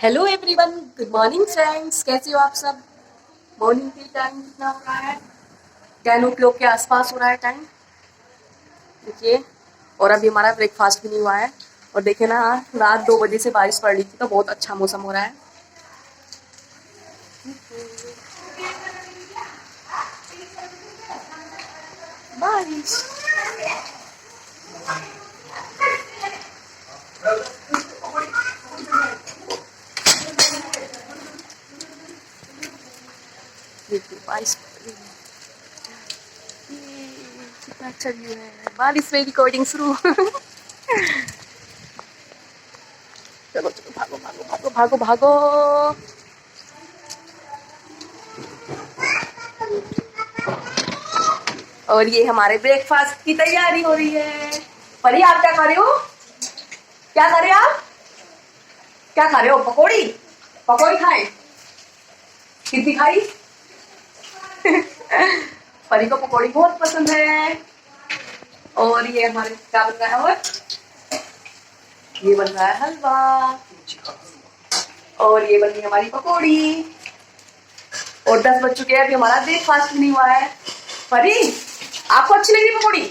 Hello everyone, good morning friends. कैसे हो आप सब? मॉर्निंग की टाइम कितना हो रहा है? 10 o'clock के आसपास हो रहा है टाइम, देखिए। और अभी हमारा ब्रेकफास्ट भी नहीं हुआ है। और देखिए ना, रात 2 बजे से बारिश पड़ रही थी तो बहुत अच्छा मौसम हो रहा है। बारिश। देखिए बारिश पड़ रही है। ये कितना अच्छा व्यू है। बारिश में रिकॉर्डिंग शुरू। चलो चलो, भागो भागो भागो भागो भागो। और ये हमारे ब्रेकफास्ट की तैयारी हो रही है। परी, आप क्या खा रहे हो? क्या खा रहे हो आप? क्या खा रहे हो? पकौड़ी? पकौड़ी खाए? कितनी खाई? परी को पकौड़ी बहुत पसंद है। और ये हमारे क्या बन रहा है? और ये बन रहा है हलवा। और ये बन रही है हमारी पकौड़ी। और 10 बज चुके हैं, अभी हमारा ब्रेकफास्ट भी नहीं हुआ है। परी, आपको अच्छी लगी पकौड़ी?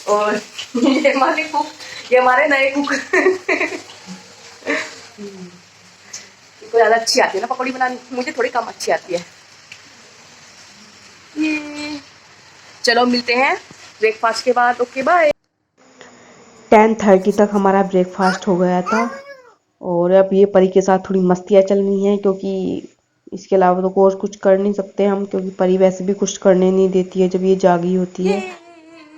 और ये हमारे कुक, ये हमारे नए कुक। इनको ज्यादा अच्छी आती है ना पकौड़ी बनानी, मुझे थोड़ी कम अच्छी आती है। ये चलो मिलते हैं ब्रेकफास्ट के बाद। Okay bye. 10:30 तक हमारा ब्रेकफास्ट हो गया था। और अब ये परी के साथ थोड़ी मस्तियाँ चल रही हैं, क्योंकि इसके अलावा तो और कुछ कर नहीं सकते हम, क्योंकि परी वैसे भी कुछ करने नहीं देती है जब ये जागी होती ये है।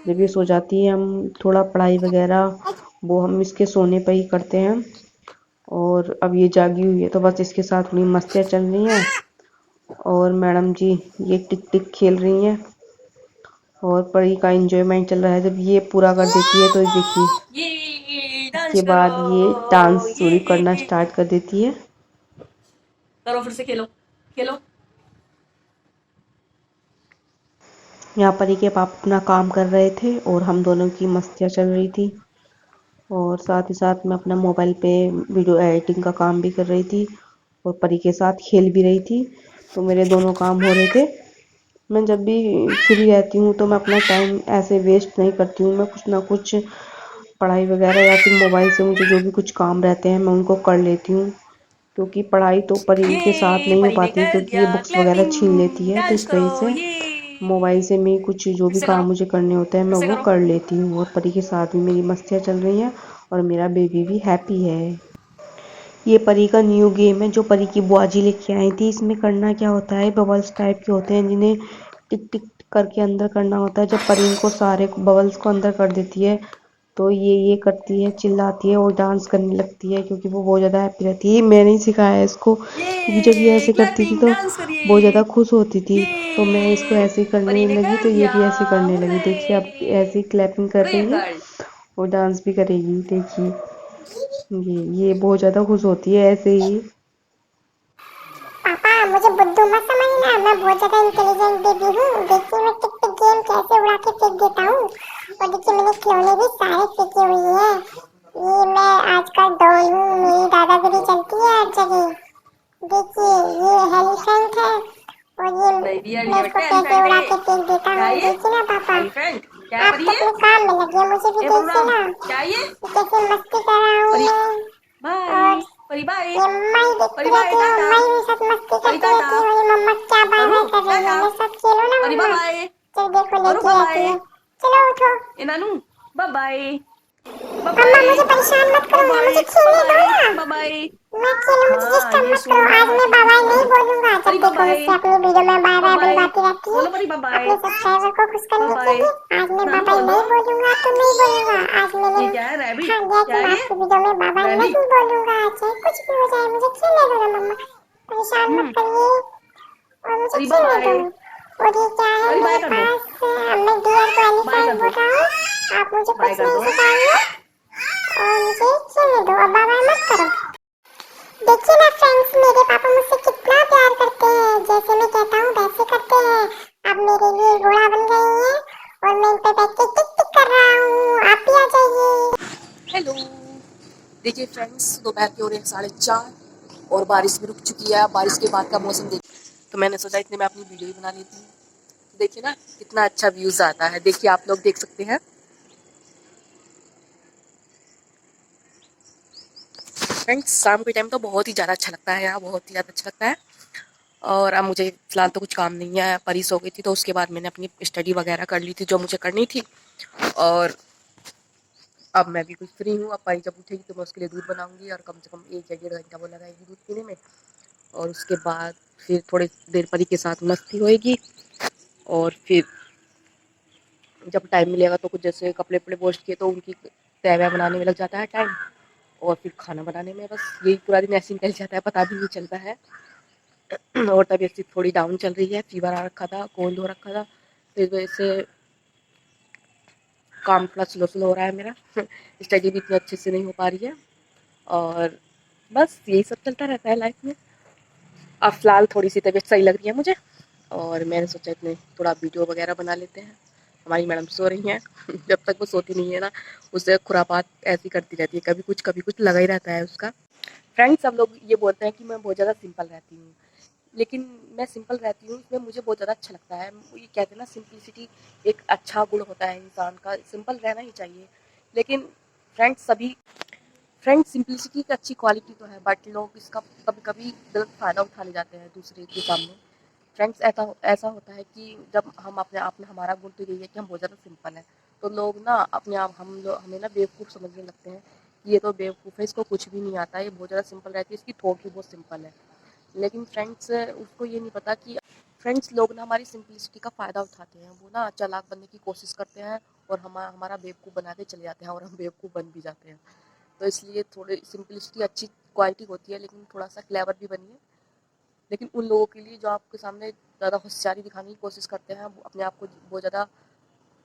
जब ये सो जाती है, हम थोड़ा पढ़ाई वगैरह वो हम इसके सोने पर ही करते हैं। और अब ये जागी हुई है तो बस इसके साथ थोड़ी मस्तियाँ चल रही हैं। और मैडम जी ये टिक टिक खेल रही हैं। और परी का एंजॉयमेंट चल रहा है। जब ये पूरा कर देती है तो देखिए, डांस इसके करो। बाद ये डांस शुरू करना ये स्टार्ट कर देती है। करो, फिर से खेलो। खेलो। यहाँ परी के पापा अपना काम कर रहे थे और हम दोनों की मस्तियाँ चल रही थी। और साथ ही साथ मैं अपना मोबाइल पे वीडियो एडिटिंग का काम भी कर रही थी और परी के साथ खेल भी रही थी। तो मेरे दोनों काम हो रहे थे। मैं जब भी फ्री रहती हूँ तो मैं अपना टाइम ऐसे वेस्ट नहीं करती हूँ। मैं कुछ ना कुछ पढ़ाई वगैरह या फिर मोबाइल से मुझे जो भी कुछ काम रहते हैं मैं उनको कर लेती हूँ। क्योंकि पढ़ाई तो परी के साथ ये नहीं हो परी ने पाती, कर क्योंकि ये दिया बुक्स वगैरह छीन लेती क्लैपिंग। है। तो डांस इस वजह करो। से ये मोबाइल से मैं कुछ जो फिर भी से काम करो। मुझे करने होते हैं फिर मैं से वो करो। कर लेती हूँ। और परी के साथ भी मेरी मस्तियाँ चल रही हैं और मेरा बेबी भी हैप्पी है। ये परी का न्यू गेम है जो परी की बुआ जी लेके आई थी। इसमें करना क्या होता है, बबल्स टाइप के होते हैं जिन्हें टिक टिक करके अंदर करना होता है। जब परी इनको सारे बबल्स को अंदर कर देती है तो ये करती है, चिल्लाती है और डांस करने लगती है, क्योंकि वो बहुत ज़्यादा हैप्पी रहती है। ये मैंने ही सिखाया है इसको, क्योंकि जब ये ये ऐसे करती थी क्लैपिंग। तो डांस बहुत ज़्यादा करिए। खुश होती थी। तो मैं इसको ये ऐसे ही परी करने ने लगी तो कर ये दिया। भी ऐसे करने लगी। हुर्रे। देखिए अब ऐसे ही क्लैपिंग कर ब्रेव रही है गर्ल। और डांस भी करेगी। देखिए ये बहुत ज़्यादा खुश होती है ऐसे ही। पापा मुझे बुद्धू मत समझना, मैं बहुत ज्यादा इंटेलिजेंट बेबी हूँ। देखिए मैं टिक टिक गेम कैसे उड़ा के फेंक देता हूँ। और देखिए मैंने खिलौने भी सारे फेंके हुए हैं। ये मैं आजकल डॉन हूँ, मेरी दादागिरी चलती है हर जगह। देखिए ये एलिफेंट है और ये नहीं डियर, मैं ये इसको बच्चा कैसे एलिफेंट उड़ा है। के फेंक देता क्या हूँ। है ये? देखिए ना पापा, एलिफेंट क्या है आप परी तो ये? अपने काम में लगे, मुझे भी ए देखिए बलराम, ना क्या है ये? कैसे मस्ती कर रहा हूँ परी मैं। बाय। और परी बाय। ये मम्मा ही परी देखती बाय रहती है, टाटा। मम्मा ही मेरे साथ मस्ती परी करती टाटा। रहती है। और ये मम्मा क्या बाय करू बाय कर रही है, टाटा। मेरे साथ खेलो ना परी बाय मम्मा। बाय। चल देखो करू लेके बाय आती बाय। है। चलो उठो। ए नानू, बाय बाय। बाय मम्मा बाय। मुझे परेशान मत बाय करो ना, मुझे बाय। बाय खेलने दो बाय। ना। Bye bye. मैं खेलूं, मुझे हाँ डिस्टर्ब ये मत करो। सोने आज वाला मैं बाय खेलना बाय नहीं है। बोलूंगा। परी जब बाय देखो बाय। मुझसे अपनी वीडियो में बाय बाय बाय बाय। बुलवाती रहती है बोलो परी बाय बाय। अपने सब्सक्राइबर को खुश बाय करने के बाय। लिए। आज मैं बाय नानू बाय बोलो। नहीं बोलूंगा तो नहीं बोलूंगा। आज मैंने ये क्या है? रैबिट ठान दिया क्या कि है मैं ये? आपकी वीडियो में बाय बाय रैबिट। नहीं बोलूंगा। चाहे कुछ भी हो जाए मुझे खेलने दो ना मम्मा, परेशान मत करिए और मुझे परी बाय खेलने दो। बाय। और ये क्या है परी बाय मेरे कर दो। पास? मैं डियर को बाय कर एलिफेंट बोल दो। रहा हूँ। आप मुझे बाय कुछ कर नहीं दो। सिखाएंगे और मुझे खेलने दो और बाय बाय मत करो। देखिए ना फ्रेंड्स, मेरे पापा मुझसे कितना प्यार करते हैं। जैसे मैं कहता हूँ वैसे करते हैं। अब मेरे लिए घोड़ा बन गई है और मैं इन पे बैठ के टिक टिक कर रहा हूँ। आप भी आ जाइए। हेलो। देखिए फ्रेंड्स, दोपहर के हो रहे हैं 4:30 और बारिश भी रुक चुकी है। बारिश के बाद का मौसम देख, तो मैंने सोचा इतने में अपनी वीडियो ही बना लेती हूँ। देखिए ना कितना अच्छा व्यूज आता है। देखिए आप लोग देख सकते हैं। फ्रेंड्स शाम के टाइम तो बहुत ही ज़्यादा अच्छा लगता है यहाँ, बहुत ही ज़्यादा अच्छा लगता है। और अब मुझे फिलहाल तो कुछ काम नहीं है, परी सो गई थी तो उसके बाद मैंने अपनी स्टडी वगैरह कर ली थी जो मुझे करनी थी। और अब मैं भी कुछ फ्री हूँ। अब परी जब उठेगी तो मैं उसके लिए दूध बनाऊंगी और कम से कम 1 या 1.5 घंटा वो लगाएगी दूध पीने में। और उसके बाद फिर थोड़ी देर परी के साथ मस्ती होएगी और फिर जब टाइम मिलेगा तो कुछ जैसे कपड़े वपड़े वॉश किए तो उनकी तैयारियाँ बनाने में लग जाता है टाइम। और फिर खाना बनाने में बस यही पूरा दिन ऐसे निकल जाता है, पता भी नहीं चलता है। और तबीयत सी थोड़ी डाउन चल रही है, फीवर आ रखा था, कोल्ड हो रखा था, तो इस वजह से काम थोड़ा स्लो स्लो हो रहा है मेरा। स्टडी भी इतनी अच्छे से नहीं हो पा रही है और बस यही सब चलता रहता है लाइफ में। अब फिलहाल थोड़ी सी तबीयत सही लग रही है मुझे और मैंने सोचा इतने थोड़ा वीडियो वगैरह बना लेते हैं। हमारी मैडम सो रही हैं। जब तक वो सोती नहीं है ना, उससे खुरापात ऐसी करती रहती है, कभी कुछ लगा ही रहता है उसका। फ्रेंड्स सब लोग ये बोलते हैं कि मैं बहुत ज़्यादा सिंपल रहती हूँ, लेकिन मैं सिंपल रहती हूँ इसमें मुझे बहुत ज़्यादा अच्छा लगता है। ये कहते हैं ना सिंपलिसिटी एक अच्छा गुण होता है इंसान का, सिंपल रहना ही चाहिए। लेकिन फ्रेंड्स सिंपलिसिटी की अच्छी क्वालिटी तो है, बट लोग इसका कभी कभी गलत फ़ायदा उठा ले जाते हैं दूसरे के सामने। फ्रेंड्स ऐसा ऐसा होता है कि जब हम अपने आप में, हमारा गुण तो यही है कि हम बहुत ज़्यादा सिंपल हैं, तो लोग ना अपने आप हमें ना बेवकूफ़ समझने लगते हैं कि ये तो बेवकूफ़ है, इसको कुछ भी नहीं आता, ये बहुत ज़्यादा सिंपल रहती है, इसकी थॉट भी बहुत सिंपल है। लेकिन फ्रेंड्स उसको ये नहीं पता कि फ्रेंड्स लोग ना हमारी सिंपलिसिटी का फ़ायदा उठाते हैं। वो ना चालाक बनने की कोशिश करते हैं और हमारा बेवकूफ़ बना के चले जाते हैं और हम बेवकूफ़ बन भी जाते हैं। तो इसलिए थोड़ी सिंपलिसिटी अच्छी क्वालिटी होती है, लेकिन थोड़ा सा क्लेवर भी बनिए। लेकिन उन लोगों के लिए जो आपके सामने ज़्यादा होशियारी दिखाने की कोशिश करते हैं, वो अपने आप को बहुत ज़्यादा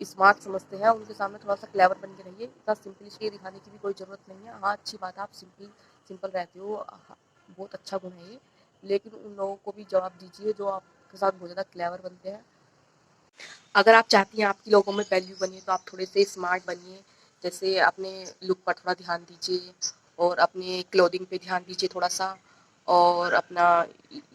स्मार्ट समझते हैं, उनके सामने थोड़ा सा क्लेवर बन के रहिए। इतना सिंपलिसिटी दिखाने की भी कोई ज़रूरत नहीं है। हाँ अच्छी बात है, आप सिंपल रहते हो, बहुत अच्छा गुण है ये। लेकिन उन लोगों को भी जवाब दीजिए जो आपके साथ बहुत ज़्यादा क्लेवर बनते हैं। अगर आप चाहती हैं आपकी लोगों में वैल्यू बनिए तो आप थोड़े से स्मार्ट बनिए। जैसे अपने लुक पर थोड़ा ध्यान दीजिए और अपने क्लोथिंग पे ध्यान दीजिए थोड़ा सा। और अपना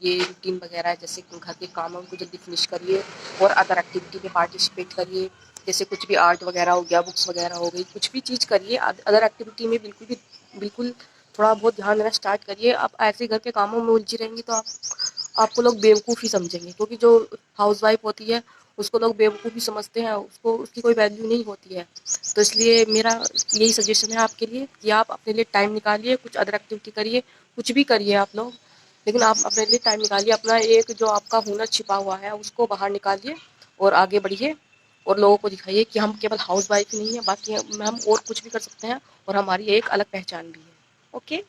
ये रूटीन वगैरह जैसे घर के काम है उनको जल्दी फिनिश करिए और अदर एक्टिविटी में पार्टिसिपेट करिए। जैसे कुछ भी आर्ट वगैरह हो गया, बुक्स वगैरह हो गई, कुछ भी चीज़ करिए। अदर एक्टिविटी में बिल्कुल थोड़ा बहुत ध्यान देना स्टार्ट करिए। आप ऐसे घर के कामों में उलझी रहेंगी तो आपको लोग बेवकूफ़ ही समझेंगे, क्योंकि जो हाउसवाइफ होती है उसको लोग बेवकूफ़ ही समझते हैं, उसकी कोई वैल्यू नहीं होती है। तो इसलिए मेरा यही सजेशन है आपके लिए कि आप अपने लिए टाइम निकालिए, कुछ अदर एक्टिविटी करिए, कुछ भी करिए आप लोग, लेकिन आप अपने लिए टाइम निकालिए। अपना एक जो आपका हुनर छिपा हुआ है उसको बाहर निकालिए और आगे बढ़िए और लोगों को दिखाइए कि हम केवल हाउसवाइफ ही नहीं है, बाकी हम और कुछ भी कर सकते हैं और हमारी एक अलग पहचान भी है। ओके।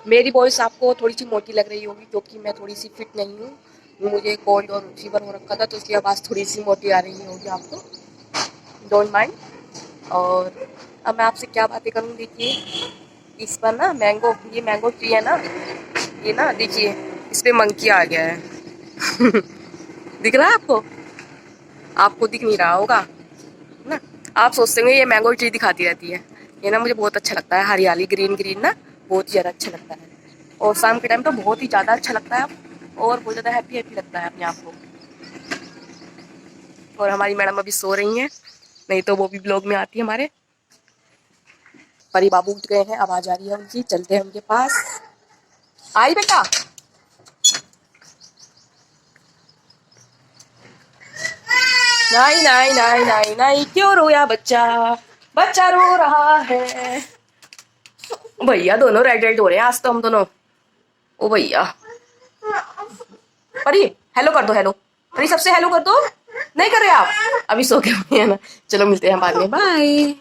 मेरी वॉइस आपको थोड़ी सी मोटी लग रही होगी क्योंकि मैं थोड़ी सी फिट नहीं हूँ, मुझे कोल्ड और फीवर हो रखा था, तो उसकी आवाज़ थोड़ी सी मोटी आ रही होगी आपको, डोंट माइंड। और अब मैं आपसे क्या बातें करूँ, देखिए इस पर ना ये मैंगो ट्री है ना, ये ना देखिए इस पे मंकी आ गया है। दिख रहा है आपको? आपको दिख नहीं रहा होगा ना, आप सोचते होंगे ये मैंगो ट्री दिखाती रहती है। ये ना मुझे बहुत अच्छा लगता है, हरियाली ग्रीन ग्रीन ना बहुत ही ज़्यादा अच्छा लगता है। और शाम के टाइम तो बहुत ही ज़्यादा अच्छा लगता है और बहुत ज़्यादा हैप्पी हैप्पी लगता है अपने आप को। और हमारी मैडम अभी सो रही हैं, नहीं तो वो भी ब्लॉग में आती है हमारे। परी बाबू उठ गए हैं, आवाज़ आ रही है उनकी, चलते हैं उनके पास। आई बेटा, नहीं नहीं नहीं नहीं नहीं, क्यों रोया बच्चा? बच्चा रो रहा है। भैया दोनों रेड रेड हो रहे हैं आज तो हम दोनों। ओ भैया, परी हेलो कर दो, हेलो परी, सबसे हेलो कर दो। नहीं कर रहे आप? अभी सो के हुए हैं ना। चलो मिलते हैं बाद में, बाय।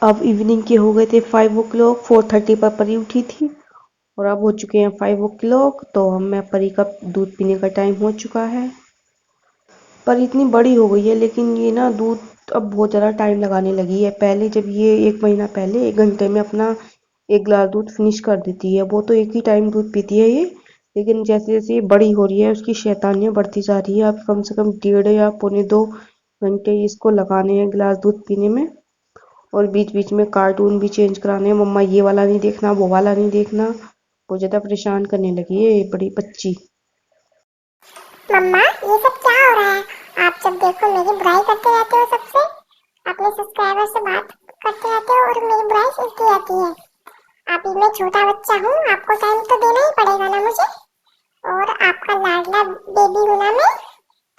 अब इवनिंग के हो गए थे 5 o'clock, 4:30 पर परी उठी थी और अब हो चुके हैं 5 o'clock। तो मैं परी का दूध पीने का टाइम हो चुका है। पर इतनी बड़ी हो गई है लेकिन ये ना दूध अब बहुत ज़्यादा टाइम लगाने लगी है। पहले जब ये 1 महीना पहले 1 घंटे में अपना 1 गिलास दूध फिनिश कर देती है, वो तो एक ही टाइम दूध पीती है ये। लेकिन जैसे जैसे ये बड़ी हो रही है उसकी शैतानियाँ बढ़ती जा रही है। अब कम से कम 1.5 या 1.25 2 घंटे इसको लगाने हैं गिलास दूध पीने में। और बीच बीच में कार्टून भी चेंज कराने, मम्मा ये वाला नहीं देखना, वो वाला नहीं देखना। बहुत ज़्यादा परेशान करने लगी है ये बड़ी बच्ची। मम्मा ये सब क्या हो रहा है? आप जब देखो मेरी बुराई करते रहते हो सबसे, अपने सब्सक्राइबर से बात करते रहते हो और मेरी बुराई सुनती रहती है। अभी मैं छोटा बच्चा हूँ, आपको टाइम तो देना ही पड़ेगा ना मुझे, और आपका लाडला बेबी हूँ ना मैं,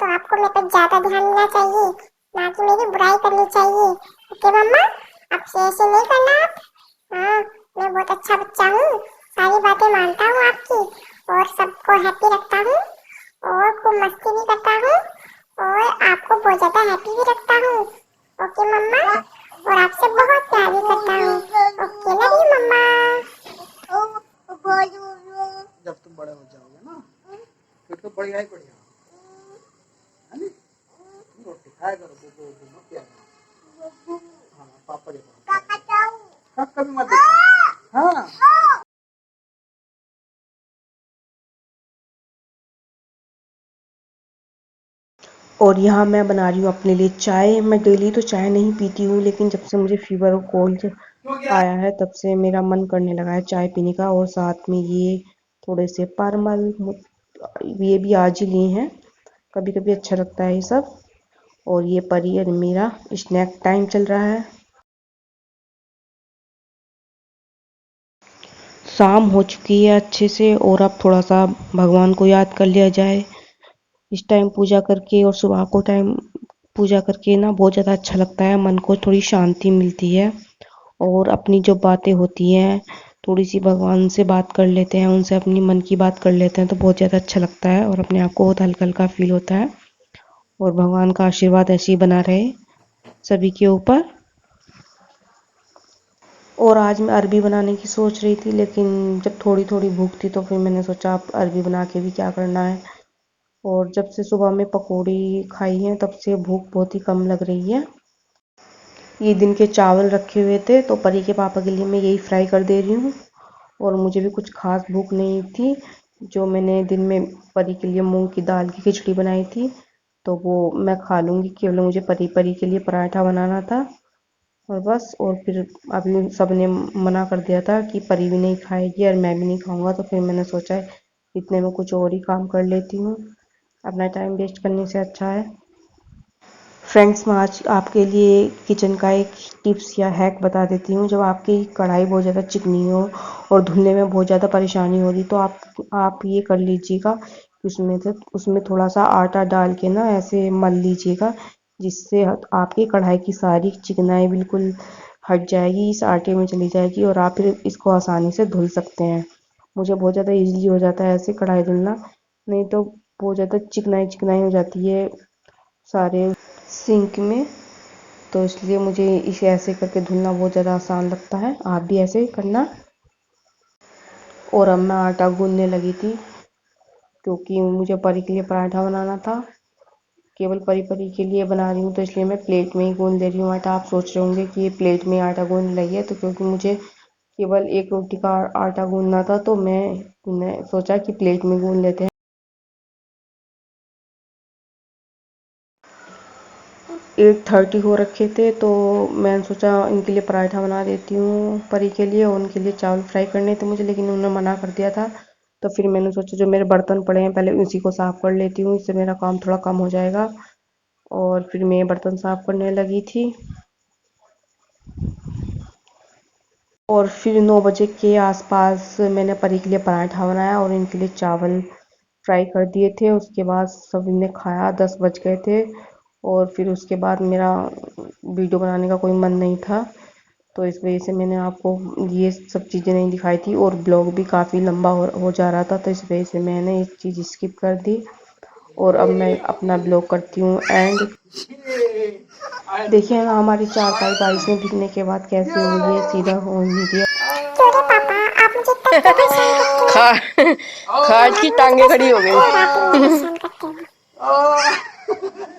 तो आपको मेरे पर ज्यादा ध्यान देना चाहिए, ना कि मेरी बुराई करनी चाहिए। ओके मम्मा, अब से ऐसे नहीं करना आप। हाँ, मैं बहुत अच्छा बच्चा हूँ, सारी बातें मानता हूँ आपकी, और सबको हैप्पी रखता हूँ, और खूब मस्ती भी करता हूँ, और आपको बहुत ज्यादा हैप्पी भी रखता हूँ। ओके मम्मा, और आपसे बहुत प्यार भी करता हूँ। ओके लव यू मम्मा। जब तुम बड़े हो जाओगे ना फिर तो बढ़िया ही बढ़िया है नी? तुम रोटी खाया करो, वो मत किया करो। हाँ पापा देखो कभी मत देखो। हाँ और यहाँ मैं बना रही हूँ अपने लिए चाय। मैं डेली तो चाय नहीं पीती हूँ, लेकिन जब से मुझे फीवर और कोल्ड आया है तब से मेरा मन करने लगा है चाय पीने का। और साथ में ये थोड़े से परमल, ये भी आज ही लिए हैं, कभी कभी अच्छा लगता है ये सब। और ये परी और मेरा स्नैक टाइम चल रहा है। शाम हो चुकी है अच्छे से, और अब थोड़ा सा भगवान को याद कर लिया जाए। इस टाइम पूजा करके और सुबह को टाइम पूजा करके ना बहुत ज़्यादा अच्छा लगता है, मन को थोड़ी शांति मिलती है। और अपनी जो बातें होती हैं, थोड़ी सी भगवान से बात कर लेते हैं, उनसे अपनी मन की बात कर लेते हैं तो बहुत ज़्यादा अच्छा लगता है और अपने आप को बहुत हल्का हल्का फील होता है। और भगवान का आशीर्वाद ऐसे ही बना रहे सभी के ऊपर। और आज मैं अरबी बनाने की सोच रही थी, लेकिन जब थोड़ी थोड़ी भूख थी तो फिर मैंने सोचा अब अरबी बना के भी क्या करना है। और जब से सुबह में पकौड़ी खाई हैं तब से भूख बहुत ही कम लग रही है। ये दिन के चावल रखे हुए थे तो परी के पापा के लिए मैं यही फ्राई कर दे रही हूँ। और मुझे भी कुछ खास भूख नहीं थी, जो मैंने दिन में परी के लिए मूंग की दाल की खिचड़ी बनाई थी तो वो मैं खा लूँगी। केवल मुझे परी परी के लिए पराठा बनाना था और बस। और फिर अभी सब ने मना कर दिया था कि परी भी नहीं खाएगी और मैं भी नहीं खाऊंगा, तो फिर मैंने सोचा इतने में कुछ और ही काम कर लेती हूँ, अपना टाइम वेस्ट करने से अच्छा है। फ्रेंड्स, मैं आज आपके लिए किचन का एक टिप्स या हैक बता देती हूँ। जब आपकी कढ़ाई बहुत ज़्यादा चिकनी हो और धुलने में बहुत ज़्यादा परेशानी हो रही तो आप ये कर लीजिएगा, उसमें थोड़ा सा आटा डाल के ना ऐसे मल लीजिएगा, जिससे आपकी कढ़ाई की सारी चिकनाई बिल्कुल हट जाएगी, इस आटे में चली जाएगी और आप फिर इसको आसानी से धुल सकते हैं। मुझे बहुत ज़्यादा ईज़िली हो जाता है ऐसे कढ़ाई धुलना, नहीं तो बहुत ज़्यादा चिकनाई चिकनाई हो जाती है सारे सिंक में। तो इसलिए मुझे इसे ऐसे करके धुलना बहुत ज़्यादा आसान लगता है, आप भी ऐसे ही करना। और अब मैं आटा गूंदने लगी थी, क्योंकि मुझे परी के लिए पराठा बनाना था। केवल परी परी के लिए बना रही हूँ तो इसलिए मैं प्लेट में ही गूंद दे रही हूँ आटा। आप सोच रहे होंगे कि ये प्लेट में आटा गूंद रही है, तो क्योंकि मुझे केवल एक रोटी का आटा गूंदना था तो मैंने सोचा कि प्लेट में गूंद लेते हैं। 8:30 हो रखे थे तो मैंने सोचा इनके लिए पराठा बना देती हूँ परी के लिए, और उनके लिए चावल फ्राई करने थे मुझे, लेकिन उन्होंने मना कर दिया था। तो फिर मैंने सोचा जो मेरे बर्तन पड़े हैं पहले उसी को साफ़ कर लेती हूँ, इससे मेरा काम थोड़ा कम हो जाएगा। और फिर मैं बर्तन साफ़ करने लगी थी। और फिर 9 बजे के आसपास मैंने परी के लिए पराठा बनाया और इनके लिए चावल फ्राई कर दिए थे। उसके बाद सभी ने खाया, 10 बज गए थे। और फिर उसके बाद मेरा वीडियो बनाने का कोई मन नहीं था, तो इस वजह से मैंने आपको ये सब चीज़ें नहीं दिखाई थी। और ब्लॉग भी काफ़ी लंबा हो जा रहा था, तो इस वजह से मैंने ये चीज़ स्किप कर दी। और अब मैं अपना ब्लॉग करती हूँ एंड। देखिए ना हमारी चारपाई बारिश में भीगने के बाद कैसी हुई है, सीधा हो नहीं दिया। क्यों रे पापा, आप मुझे इतना क्यों परेशान करते हो? खाट की टांगे खड़ी हो रात में गई। परेशान करते हो।